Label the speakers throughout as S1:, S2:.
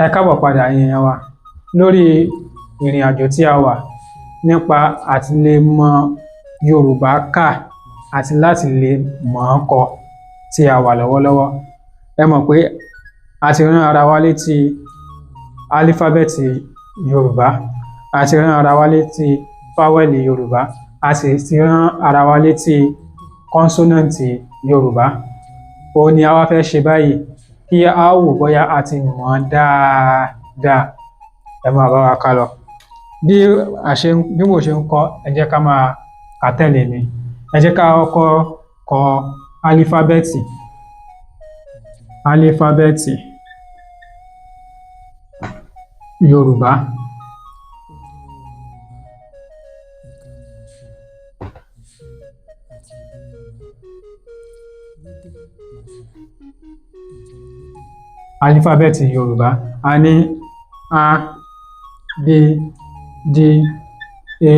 S1: Ẹ káàbọ̀ padà èèyàn wa lórí ìrìn àjò tí a wà nípa àti lè mọ Yorùbá kà àti láti lè mọ̀ ọ́n kọ tí a wà lọ́wọ́lọ́wọ́. Ẹ mọ̀ pé a ti rán ara wa létí álífábẹ́ẹ̀tì Yorùbá, a ti rán ara wa létí fáwẹ́lì Yorùbá, a sì ti rán ara wa létí kọ́nsọ́nàǹtì Yorùbá. Òun ni a wá fẹ́ ṣe báyìí kí a wò bóyá a ti mọ̀ ọ́n dáadáa. Ẹ máa bá wa ká lọ. Bí mo ṣe ń kọ, ẹ jẹ́ ká máa kà tẹ̀lé mi. Ẹ jẹ́ ká kọ́kọ́ kọ álífábẹ́ẹ̀tì Yorùbá. Álífábẹ́ẹ̀tì Yorùbá a ní A, B, D, E,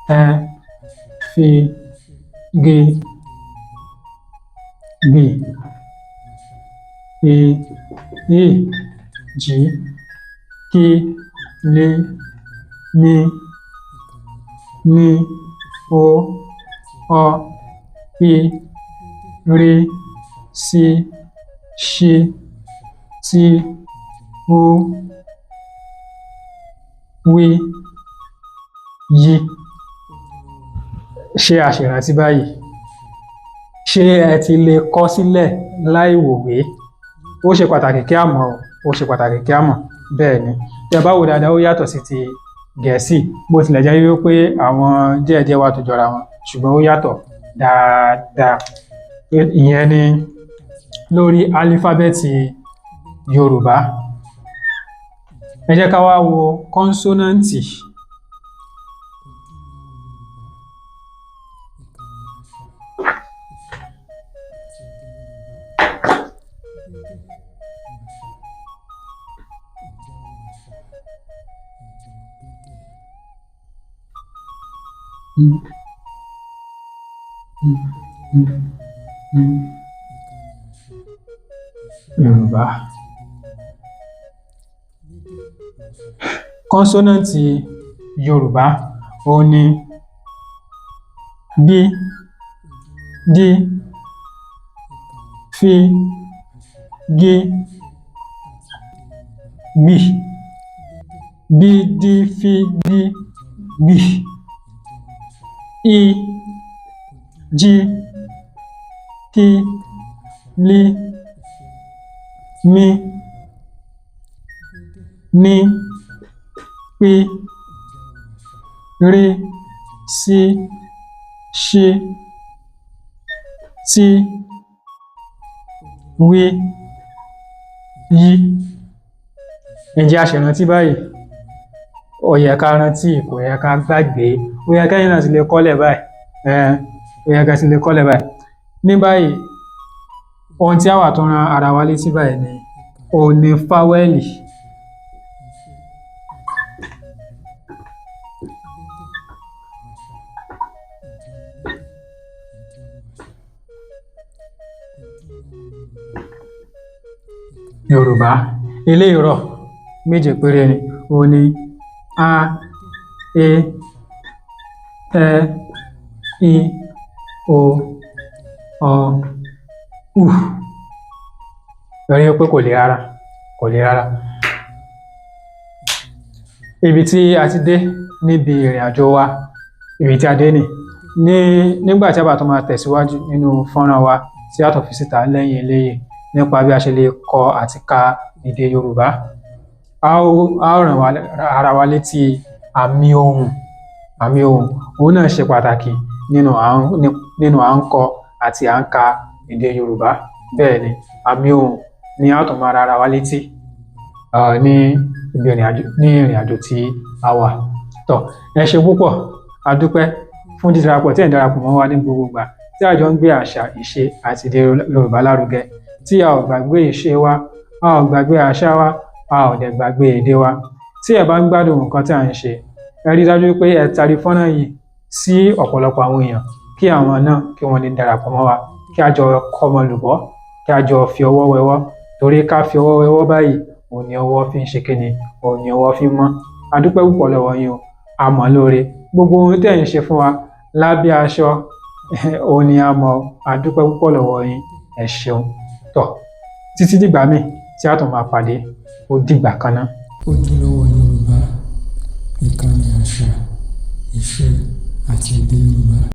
S1: F, G, B, E, G, K, L, M, N, O, P, R, S, Ş, T, U, W, Y. Ṣé a ṣì rántí báyìí? Ṣé ẹ ti lè kọ sílẹ̀ láì wòwe? Ó ṣe pàtàkì kí a mọ̀ ọ́, ó ṣe pàtàkì kí a mọ̀. Bẹ́ẹ̀ ni, tí ẹ bá wò dáadáa ó yàtọ̀ sí ti Gẹ̀ẹ́sì, bó tilẹ̀ jẹ́ wípé àwọn díẹ̀díẹ̀ wà tó jọra wọn, ṣùgbọ́n ó yàtọ̀ dáadáa. Ìyẹn ni lórí álífábẹ́ẹ̀tì Yorùbá. Ẹ jẹ́ ká wá wo kọ́nsọ́nàǹtì. Yorùbá. Kọ́nsọ́nàǹtì Yorùbá òun ni B, D, F, G, B. B, D, F, G, B. E, G, K, L, M, N, P, R, S, Ş, T, W, Y. Ǹjẹ́ a ṣe rántí báyìí? Ó yẹ ká rántí, kò yẹ ká gbàgbé. Ó yẹ kẹ́yìn náà ti lè kọ́lẹ̀ báyìí. Ó yẹ ká ti lè kọ́lẹ̀ báyìí. Ní báyìí, ohun tí a wà tó ran ara wa létí báyìí ni òun ni fáwẹ́lì. Yorùbá eléyìí rọ̀ méje péré ni. Òun ni A, E, I, O, U. Rí i pé kò le rárá. Ibi tí a ti dé níbi ìrìn àjò wa, ibi tí a dé nígbà tí a bá tó máa tẹ̀síwájú nínú fọ́nrán wa tí a tó fi síta lẹ́yìn eléyìí nípa bí a ṣe lè kọ àti ka èdè Yorùbá. A ó ràn ara wa létí àmì ohùn. Òun náà ṣe pàtàkì nínú à ń kọ àti à ń ka èdè Yorùbá. Bẹ́ẹ̀ ni, àmì ohùn ni a ó tún máa ara wa létí ní ìrìn àjò tí a wà. Ẹ ṣe púpọ̀, a dúpẹ́ fún dídarapọ̀ tí ẹ̀ ń darapọ̀ mọ́ wa ní gbogbo ìgbà tí a jọ ń gbé àṣà, ìṣe àti èdè Yorùbá lárugẹ, tí a ò gbàgbé ìṣe wa, a ò gbàgbé àṣà wa, a ò dẹ̀ gbàgbé èdè wa. Tí ẹ bá ń gbádùn nǹkan tí à ń ṣe, ẹ rí dájú pé ẹ tari fọ́nrán yìí sí ọ̀pọ̀lọpọ̀ àwọn èèyàn kí àwọn náà kí wọ́n lè darapọ̀ mọ́ wa, kí a jọ kọ́mọ lùbọ́, kí a jọ fi ọwọ́ wẹwọ́, torí ká fi ọwọ́ wẹwọ́ báyìí òun ni ọwọ́ fi ń ṣe kíni, òun ni ọwọ́ fi ń mọ́. A dúpẹ́ púpọ̀ lọ́wọ́ yín o, a mọ̀ lóore. Gbogbo ohun tẹ́ ẹ̀ ń ṣe fún wa lábẹ́ aṣọ òun ni a mọ̀. A dúpẹ́ púpọ̀ lọ́wọ́ yín, ẹ ṣeun. Tọ́ títí dìgbà míì tí a tún máa pàdé, ó dìgbà kan náà.
S2: Ojúlówó Yorùbá, ìkànnì àṣà, ìṣe àti èdè Yorùbá.